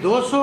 200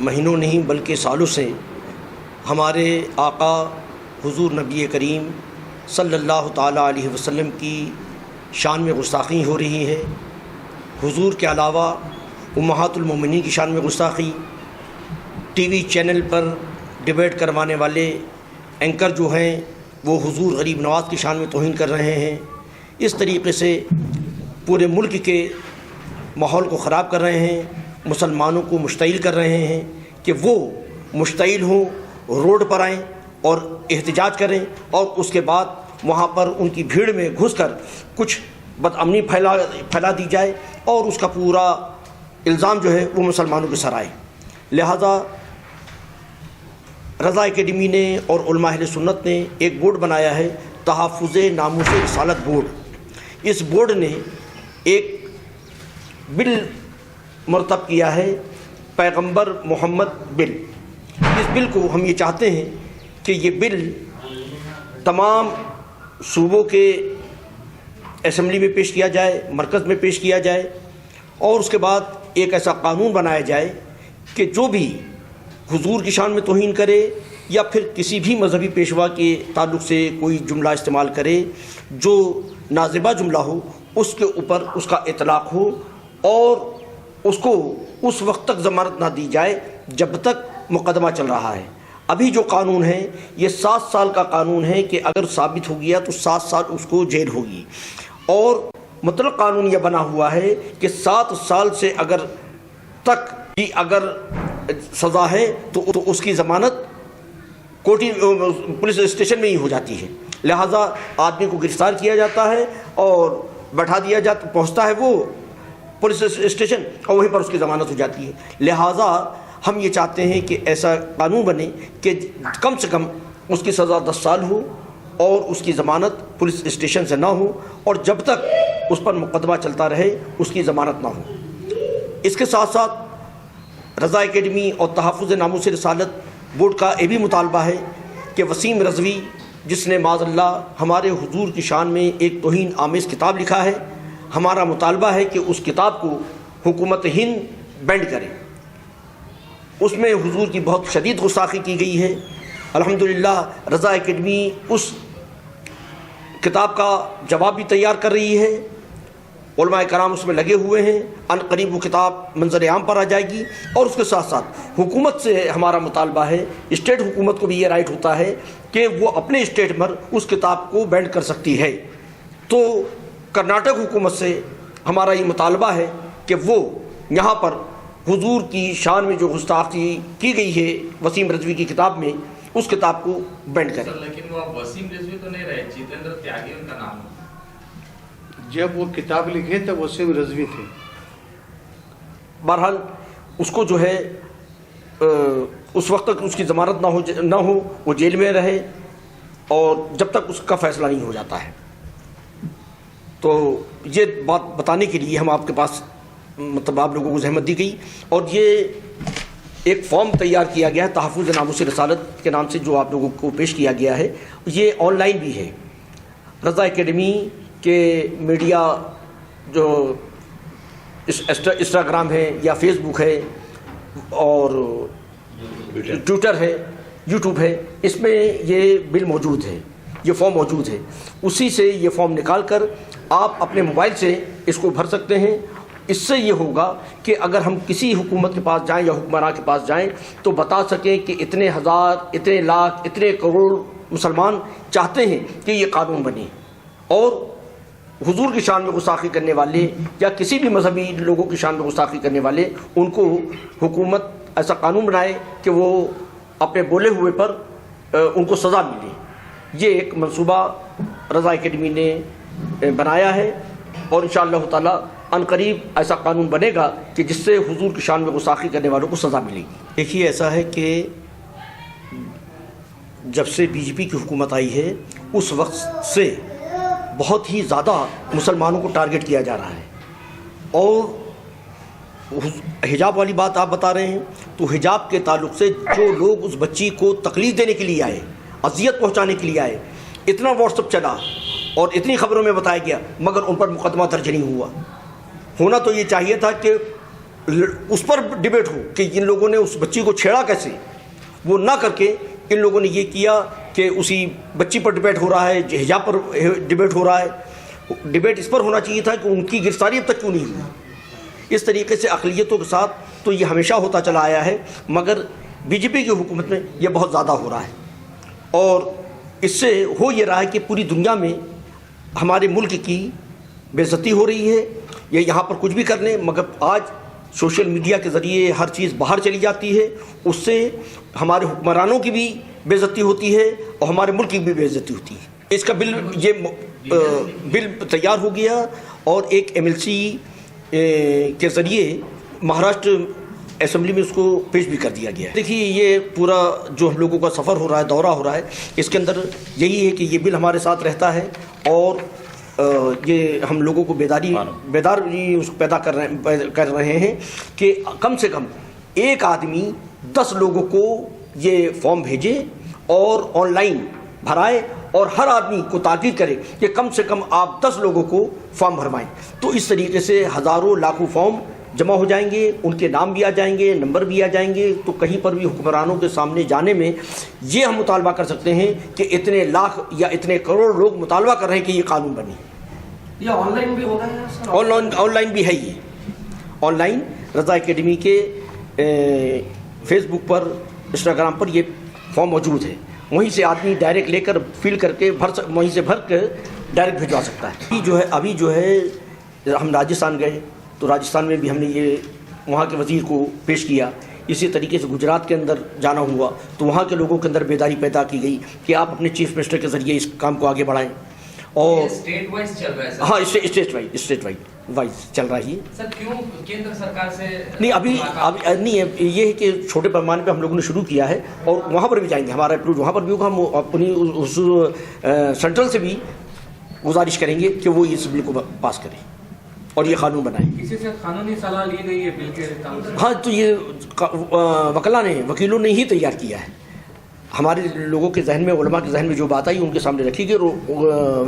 مہینوں نہیں بلکہ سالوں سے ہمارے آقا حضور نبی کریم صلی اللہ تعالیٰ علیہ وسلم کی شان میں گستاخی ہو رہی ہے۔ حضور کے علاوہ امہات المومنین کی شان میں گستاخی، ٹی وی چینل پر ڈبیٹ کروانے والے اینکر جو ہیں وہ حضور غریب نواز کی شان میں توہین کر رہے ہیں۔ اس طریقے سے پورے ملک کے ماحول کو خراب کر رہے ہیں، مسلمانوں کو مشتعل کر رہے ہیں کہ وہ مشتعل ہوں، روڈ پر آئیں اور احتجاج کریں، اور اس کے بعد وہاں پر ان کی بھیڑ میں گھس کر کچھ بدامنی پھیلا دی جائے اور اس کا پورا الزام جو ہے وہ مسلمانوں کے سر آئے۔ لہذا رضا اکیڈمی نے اور علماء اہل سنت نے ایک بورڈ بنایا ہے، تحفظ ناموس رسالت بورڈ۔ اس بورڈ نے ایک بل مرتب کیا ہے، پیغمبر محمد بل۔ اس بل کو ہم یہ چاہتے ہیں کہ یہ بل تمام صوبوں کے اسمبلی میں پیش کیا جائے، مرکز میں پیش کیا جائے، اور اس کے بعد ایک ایسا قانون بنایا جائے کہ جو بھی حضور کی شان میں توہین کرے یا پھر کسی بھی مذہبی پیشوا کے تعلق سے کوئی جملہ استعمال کرے جو نازیبہ جملہ ہو، اس کے اوپر اس کا اطلاق ہو اور اس کو اس وقت تک ضمانت نہ دی جائے جب تک مقدمہ چل رہا ہے۔ ابھی جو قانون ہے یہ 7 سال کا قانون ہے کہ اگر ثابت ہو گیا تو 7 سال اس کو جیل ہوگی، اور مطلق قانون یہ بنا ہوا ہے کہ 7 سال سے اگر تک بھی اگر سزا ہے تو اس کی ضمانت کوٹی پولیس اسٹیشن میں ہی ہو جاتی ہے۔ لہٰذا آدمی کو گرفتار کیا جاتا ہے اور بٹھا دیا جاتا، پہنچتا ہے وہ پولیس اسٹیشن اور وہیں پر اس کی ضمانت ہو جاتی ہے۔ لہٰذا ہم یہ چاہتے ہیں کہ ایسا قانون بنے کہ کم سے کم اس کی سزا 10 سال ہو اور اس کی ضمانت پولیس اسٹیشن سے نہ ہو، اور جب تک اس پر مقدمہ چلتا رہے اس کی ضمانت نہ ہو۔ اس کے ساتھ ساتھ رضا اکیڈمی اور تحفظ ناموس رسالت بورڈ کا یہ بھی مطالبہ ہے کہ وسیم رضوی، جس نے معاذ اللہ ہمارے حضور کی شان میں ایک توہین آمیز کتاب لکھا ہے، ہمارا مطالبہ ہے کہ اس کتاب کو حکومت ہند بینڈ کرے۔ اس میں حضور کی بہت شدید گستاخی کی گئی ہے۔ الحمدللہ رضا اکیڈمی اس کتاب کا جواب بھی تیار کر رہی ہے، علماء کرام اس میں لگے ہوئے ہیں، ان قریب وہ کتاب منظر عام پر آ جائے گی۔ اور اس کے ساتھ ساتھ حکومت سے ہمارا مطالبہ ہے، اسٹیٹ حکومت کو بھی یہ رائٹ ہوتا ہے کہ وہ اپنے اسٹیٹ پر اس کتاب کو بینڈ کر سکتی ہے۔ تو کرناٹک حکومت سے ہمارا یہ مطالبہ ہے کہ وہ یہاں پر حضور کی شان میں جو گستاخی کی گئی ہے وسیم رضوی کی کتاب میں، اس کتاب کو بینڈ کریں۔ لیکن وہ وسیم رضوی تو نہیں رہے، جتیندر تیاگی ان کا نام ہے۔ جب وہ کتاب لکھے تب وسیم رضوی تھے۔ بہرحال اس کو جو ہے اس وقت تک اس کی ضمانت نہ ہو وہ جیل میں رہے، اور جب تک اس کا فیصلہ نہیں ہو جاتا ہے۔ تو یہ بات بتانے کے لیے ہم آپ کے پاس مطلب آپ لوگوں کو زحمت دی گئی، اور یہ ایک فارم تیار کیا گیا ہے تحفظ ناموس رسالت کے نام سے جو آپ لوگوں کو پیش کیا گیا ہے۔ یہ آن لائن بھی ہے۔ رضا اکیڈمی کے میڈیا جو انسٹاگرام ہے یا فیس بک ہے اور ٹویٹر ہے، یوٹیوب ہے، اس میں یہ بل موجود ہے، یہ فارم موجود ہے۔ اسی سے یہ فارم نکال کر آپ اپنے موبائل سے اس کو بھر سکتے ہیں۔ اس سے یہ ہوگا کہ اگر ہم کسی حکومت کے پاس جائیں یا حکمراں کے پاس جائیں تو بتا سکیں کہ اتنے ہزار، اتنے لاکھ، اتنے کروڑ مسلمان چاہتے ہیں کہ یہ قانون بنے، اور حضور کی شان میں گستاخی کرنے والے یا کسی بھی مذہبی لوگوں کی شان میں گستاخی کرنے والے، ان کو حکومت ایسا قانون بنائے کہ وہ اپنے بولے ہوئے پر ان کو سزا ملے۔ یہ ایک منصوبہ رضا اکیڈمی نے بنایا ہے، اور انشاءاللہ تعالی ان قریب ایسا قانون بنے گا کہ جس سے حضور کی شان میں گستاخی کرنے والوں کو سزا ملے گی۔ دیکھیے ایسا ہے کہ جب سے بی جے پی کی حکومت آئی ہے اس وقت سے بہت ہی زیادہ مسلمانوں کو ٹارگٹ کیا جا رہا ہے، اور حجاب والی بات آپ بتا رہے ہیں تو حجاب کے تعلق سے جو لوگ اس بچی کو تکلیف دینے کے لیے آئے، اذیت پہنچانے کے لیے آئے، اتنا واٹس ایپ چلا اور اتنی خبروں میں بتایا گیا، مگر ان پر مقدمہ درج نہیں ہوا۔ ہونا تو یہ چاہیے تھا کہ اس پر ڈبیٹ ہو کہ ان لوگوں نے اس بچی کو چھیڑا کیسے، وہ نہ کر کے ان لوگوں نے یہ کیا کہ اسی بچی پر ڈبیٹ ہو رہا ہے، حجاب پر ڈبیٹ ہو رہا ہے۔ ڈبیٹ اس پر ہونا چاہیے تھا کہ ان کی گرفتاری اب تک کیوں نہیں ہوئی۔ اس طریقے سے اقلیتوں کے ساتھ تو یہ ہمیشہ ہوتا چلا آیا ہے، مگر بی جے پی کی حکومت میں یہ بہت زیادہ ہو رہا ہے، اور اس سے ہو یہ رہا ہے کہ پوری دنیا میں ہمارے ملک کی بے عزتی ہو رہی ہے۔ یہ یہاں پر کچھ بھی کر لیں، مگر آج سوشل میڈیا کے ذریعے ہر چیز باہر چلی جاتی ہے، اس سے ہمارے حکمرانوں کی بھی بے عزتی ہوتی ہے اور ہمارے ملک کی بھی بے عزتی ہوتی ہے۔ اس کا بل تیار ہو گیا اور ایک MLC کے ذریعے مہاراشٹر اسمبلی میں اس کو پیش بھی کر دیا گیا ہے۔ دیکھیے یہ پورا جو ہم لوگوں کا سفر ہو رہا ہے، دورہ ہو رہا ہے، اس کے اندر یہی ہے کہ یہ بل ہمارے ساتھ رہتا ہے اور یہ ہم لوگوں کو بیداری پیدا کر رہے ہیں کہ کم سے کم ایک آدمی 10 لوگوں کو یہ فارم بھیجے اور آن لائن بھرائے، اور ہر آدمی کو تاکید کرے کہ کم سے کم آپ 10 لوگوں کو فارم بھروائیں۔ تو اس طریقے سے ہزاروں لاکھوں فارم جمع ہو جائیں گے، ان کے نام بھی آ جائیں گے، نمبر بھی آ جائیں گے، تو کہیں پر بھی حکمرانوں کے سامنے جانے میں یہ ہم مطالبہ کر سکتے ہیں کہ اتنے لاکھ یا اتنے کروڑ لوگ مطالبہ کر رہے ہیں کہ یہ قانون بنے۔ یہ آن لائن بھی ہو رہا ہے سر؟ آن لائن بھی ہے، یہ آن لائن رضا اکیڈمی کے فیس بک پر، انسٹاگرام پر یہ فارم موجود ہے، وہیں سے آدمی ڈائریکٹ لے کر فل کر کے وہیں سے بھر کر ڈائریکٹ بھجوا سکتا ہے۔ ابھی جو ہے ہم راجستھان گئے تو راجستھان میں بھی ہم نے یہ وہاں کے وزیر کو پیش کیا، اسی طریقے سے گجرات کے اندر جانا ہوا تو وہاں کے لوگوں کے اندر بیداری پیدا کی گئی کہ آپ اپنے چیف منسٹر کے ذریعے اس کام کو آگے بڑھائیں۔ اور اسٹیٹ وائز چل رہا ہے سر؟ ہاں اسٹیٹ وائز چل رہا ہے۔ سر کیوں کیندر سرکار سے نہیں ابھی نہیں ہے، یہ ہے کہ چھوٹے پیمانے پہ ہم لوگوں نے شروع کیا ہے اور وہاں پر بھی جائیں گے، ہمارا اپروچ وہاں پر بھی ہوگا۔ ہم اپنی اس سینٹرل سے بھی گزارش کریں گے کہ وہ اس بل کو پاس کریں اور یہ قانون بنائیں۔ کسی سے قانونی صلاح لی گئی ہے بل کے تعلق سے؟ ہاں تو یہ وکیلوں نے ہی تیار کیا ہے، ہمارے لوگوں کے ذہن میں، علماء کے ذہن میں جو بات آئی ان کے سامنے رکھی گئی،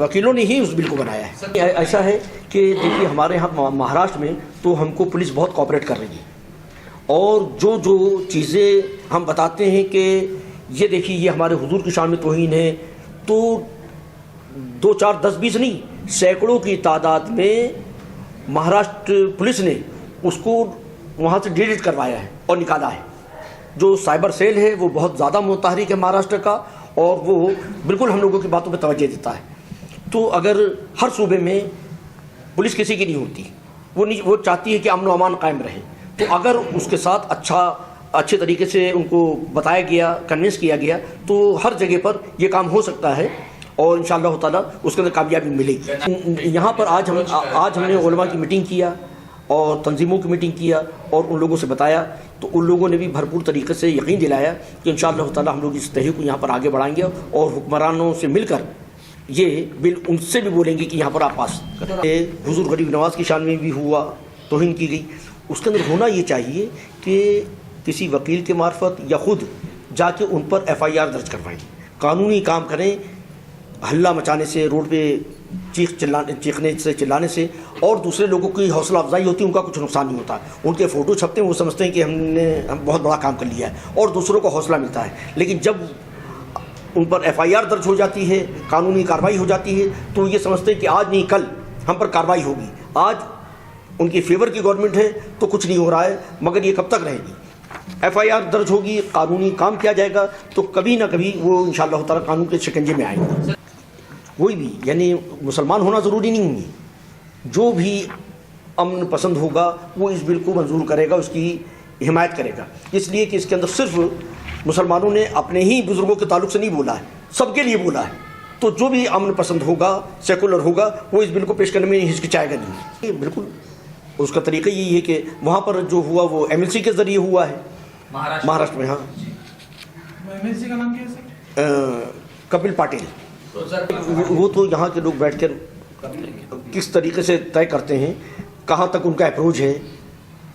وکیلوں نے ہی اس بل کو بنایا ہے۔ ایسا ہے کہ دیکھیے ہمارے یہاں مہاراشٹر میں تو ہم کو پولیس بہت کوآپریٹ کر رہی ہے، اور جو چیزیں ہم بتاتے ہیں کہ یہ دیکھیے یہ ہمارے حضور کی شان میں توہین ہے، تو 2 4 10 20 نہیں، سینکڑوں کی تعداد میں مہاراشٹر پولیس نے اس کو وہاں سے ڈیلیٹ کروایا ہے اور نکالا ہے۔ جو سائبر سیل ہے وہ بہت زیادہ متحرک ہے مہاراشٹر کا، اور وہ بالکل ہم لوگوں کی باتوں پہ توجہ دیتا ہے۔ تو اگر ہر صوبے میں پولیس کسی کی نہیں ہوتی، وہ چاہتی ہے کہ امن و امان قائم رہے، تو اگر اس کے ساتھ اچھے طریقے سے ان کو بتایا گیا، کنونس کیا گیا، تو ہر جگہ پر یہ کام ہو سکتا ہے اور انشاءاللہ تعالیٰ اس کے اندر کامیابی ملے گی۔ یہاں پر آج ہم نے علماء کی میٹنگ کیا اور تنظیموں کی میٹنگ کیا اور ان لوگوں سے بتایا، تو ان لوگوں نے بھی بھرپور طریقے سے یقین دلایا کہ انشاءاللہ تعالیٰ ہم لوگ اس تحریک کو یہاں پر آگے بڑھائیں گے اور حکمرانوں سے مل کر یہ بل ان سے بھی بولیں گے کہ یہاں پر آپ پاس کریں۔ حضور غریب نواز کی شان میں بھی ہوا، توہین کی گئی، اس کے اندر ہونا یہ چاہیے کہ کسی وکیل کے معرفت یا خود جا کے ان پر FIR درج کروائیں، قانونی کام کریں۔ ہلہ مچانے سے، روڈ پہ چیخنے سے، چلانے سے اور دوسرے لوگوں کی حوصلہ افزائی ہوتی ہے، ان کا کچھ نقصان نہیں ہوتا۔ ان کے فوٹو چھپتے ہیں، وہ سمجھتے ہیں کہ ہم بہت بڑا کام کر لیا ہے اور دوسروں کو حوصلہ ملتا ہے، لیکن جب ان پر FIR درج ہو جاتی ہے، قانونی کارروائی ہو جاتی ہے، تو یہ سمجھتے ہیں کہ آج نہیں کل ہم پر کارروائی ہوگی۔ آج ان کی فیور کی گورنمنٹ ہے تو کچھ نہیں ہو رہا ہے، مگر یہ کب تک رہے گی؟ FIR درج ہوگی، قانونی کام کیا جائے گا، تو کبھی نہ کبھی وہ انشاءاللہ تعالیٰ قانون کے شکنجے میں آئیں گے۔ کوئی بھی یعنی مسلمان ہونا ضروری نہیں ہے، جو بھی امن پسند ہوگا وہ اس بل کو منظور کرے گا، اس کی حمایت کرے گا، اس لیے کہ اس کے اندر صرف مسلمانوں نے اپنے ہی بزرگوں کے تعلق سے نہیں بولا ہے، سب کے لیے بولا ہے۔ تو جو بھی امن پسند ہوگا، سیکولر ہوگا، وہ اس بل کو پیش کرنے میں ہچکچائے گا نہیں۔ یہ بالکل اس کا طریقہ یہی ہے کہ وہاں پر جو ہوا وہ MLC کے ذریعے ہوا ہے مہاراشٹر میں۔ ہاں MLC کا نام کیا ہے سر؟ کپل پاٹل۔ وہ تو یہاں کے لوگ بیٹھ کر کس طریقے سے طے کرتے ہیں، کہاں تک ان کا اپروچ ہے،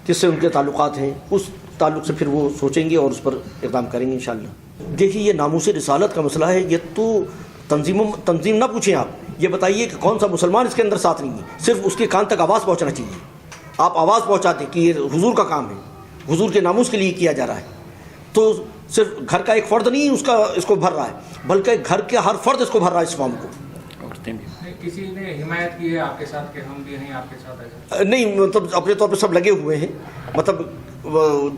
کس سے ان کے تعلقات ہیں، اس تعلق سے پھر وہ سوچیں گے اور اس پر اقدام کریں گے انشاءاللہ۔ دیکھیے یہ ناموس رسالت کا مسئلہ ہے، یہ تو تنظیم نہ پوچھیں، آپ یہ بتائیے کہ کون سا مسلمان اس کے اندر ساتھ نہیں ہے، صرف اس کے کان تک آواز پہنچنا چاہیے آپ آواز پہنچاتے کہ یہ حضور کا کام ہے, حضور کے ناموس کے لیے کیا جا رہا ہے, تو صرف گھر کا ایک فرد نہیں اس کو بھر رہا ہے, بلکہ گھر کے ہر فرد اس کو بھر رہا ہے اس فارم کو. کسی نے حمایت کی ہے آپ کے ساتھ کہ ہم بھی ہیں آپ کے ساتھ ایسا؟ نہیں, مطلب اپنے طور پہ سب لگے ہوئے ہیں, مطلب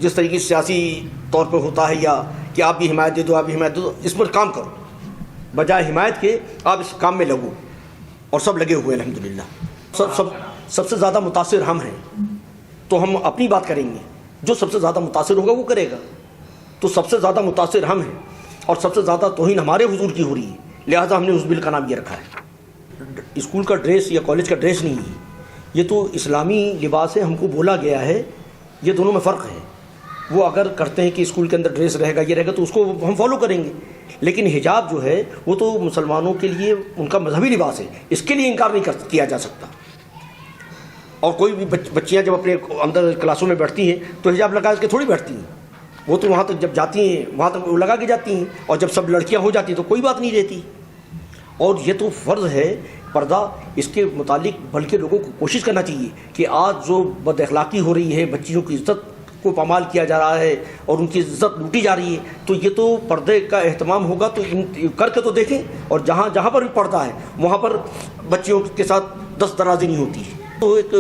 جس طریقے سے سیاسی طور پہ ہوتا ہے یا کہ آپ بھی حمایت دے دو, آپ بھی حمایت دے دو, اس پر کام کرو, بجائے حمایت کے آپ اس کام میں لگو, اور سب لگے ہوئے الحمدللہ. سب سے زیادہ متاثر ہم ہیں, تو ہم اپنی بات کریں گے, جو سب سے زیادہ متاثر ہوگا وہ کرے گا. تو سب سے زیادہ متاثر ہم ہیں, اور سب سے زیادہ توہین ہمارے حضور کی ہو رہی ہے, لہٰذا ہم نے اس بل کا نام یہ رکھا ہے. اسکول کا ڈریس یا کالج کا ڈریس نہیں ہے, یہ تو اسلامی لباس ہے, ہم کو بولا گیا ہے, یہ دونوں میں فرق ہے. وہ اگر کرتے ہیں کہ اسکول کے اندر ڈریس رہے گا, یہ رہے گا, تو اس کو ہم فالو کریں گے, لیکن حجاب جو ہے وہ تو مسلمانوں کے لیے ان کا مذہبی لباس ہے, اس کے لیے انکار نہیں کیا جا سکتا. اور کوئی بھی بچیاں جب اپنے اندر کلاسوں میں بیٹھتی ہیں تو حجاب لگا کے تھوڑی بیٹھتی ہیں, وہ تو وہاں تک جب جاتی ہیں وہاں تک وہ لگا کے جاتی ہیں, اور جب سب لڑکیاں ہو جاتی ہیں تو کوئی بات نہیں رہتی. اور یہ تو فرض ہے پردہ, اس کے متعلق بلکہ لوگوں کو کوشش کرنا چاہیے کہ آج جو بد اخلاقی ہو رہی ہے, بچیوں کی عزت کو پامال کیا جا رہا ہے اور ان کی عزت لوٹی جا رہی ہے, تو یہ تو پردے کا اہتمام ہوگا تو کر کے تو دیکھیں. اور جہاں جہاں پر بھی پردہ ہے وہاں پر بچیوں کے ساتھ دست درازی نہیں ہوتی ہے. تو ایک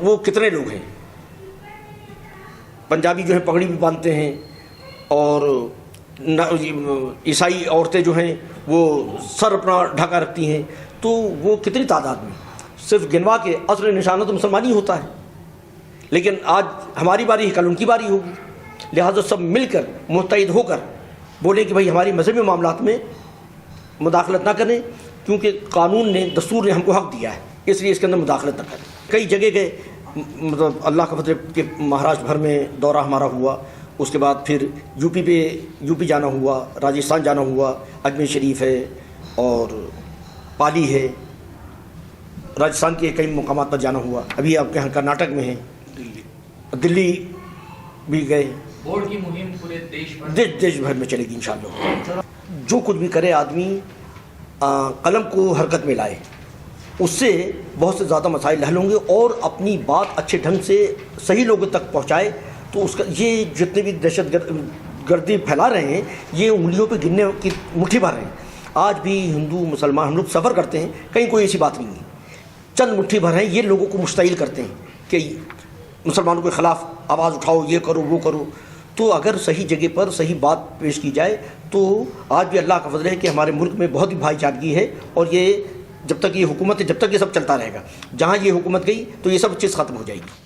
وہ کتنے لوگ ہیں پنجابی جو ہیں پگڑی بھی باندھتے ہیں, اور عیسائی عورتیں جو ہیں وہ سر اپنا ڈھکا رکھتی ہیں, تو وہ کتنی تعداد میں, صرف گنوا کے اصل نشانہ تو مسلمان ہی ہوتا ہے. لیکن آج ہماری باری ہے, کل ان کی باری ہوگی, لہٰذا سب مل کر متحد ہو کر بولیں کہ بھائی ہماری مذہبی معاملات میں مداخلت نہ کریں, کیونکہ قانون نے, دستور نے ہم کو حق دیا ہے, اس لیے اس کے اندر مداخلت نہ کریں. کئی جگہ گئے, مطلب اللہ کا فضل کہ مہاراشٹر بھر میں دورہ ہمارا ہوا, اس کے بعد پھر یو پی جانا ہوا, راجستھان جانا ہوا, اجمیر شریف ہے اور پالی ہے, راجستھان کے کئی مقامات پر جانا ہوا. ابھی آپ کے یہاں کرناٹک میں ہیں, دلی بھی گئے. بورڈ کی مہم پورے دیش بھر میں چلے گی انشاءاللہ. جو کچھ بھی کرے آدمی قلم کو حرکت میں لائے, اس سے بہت سے زیادہ مسائل حل ہوں گے, اور اپنی بات اچھے ڈھنگ سے صحیح لوگوں تک پہنچائے. تو اس کا یہ جتنے بھی دہشت گردی پھیلا رہے ہیں یہ انگلیوں پہ گننے کی مٹھی بھر رہے ہیں. آج بھی ہندو مسلمان ہم لوگ سفر کرتے ہیں, کہیں کوئی ایسی بات نہیں ہے, چند مٹھی بھر ہیں, یہ لوگوں کو مشتعل کرتے ہیں کہ مسلمانوں کے خلاف آواز اٹھاؤ, یہ کرو وہ کرو. تو اگر صحیح جگہ پر صحیح بات پیش کی جائے تو آج بھی اللہ کا فضل ہے کہ ہمارے ملک میں بہت ہی بھائی چارگی ہے, اور یہ جب تک یہ حکومت ہے جب تک یہ سب چلتا رہے گا. جہاں یہ حکومت گئی تو یہ سب چیز ختم ہو جائے گی.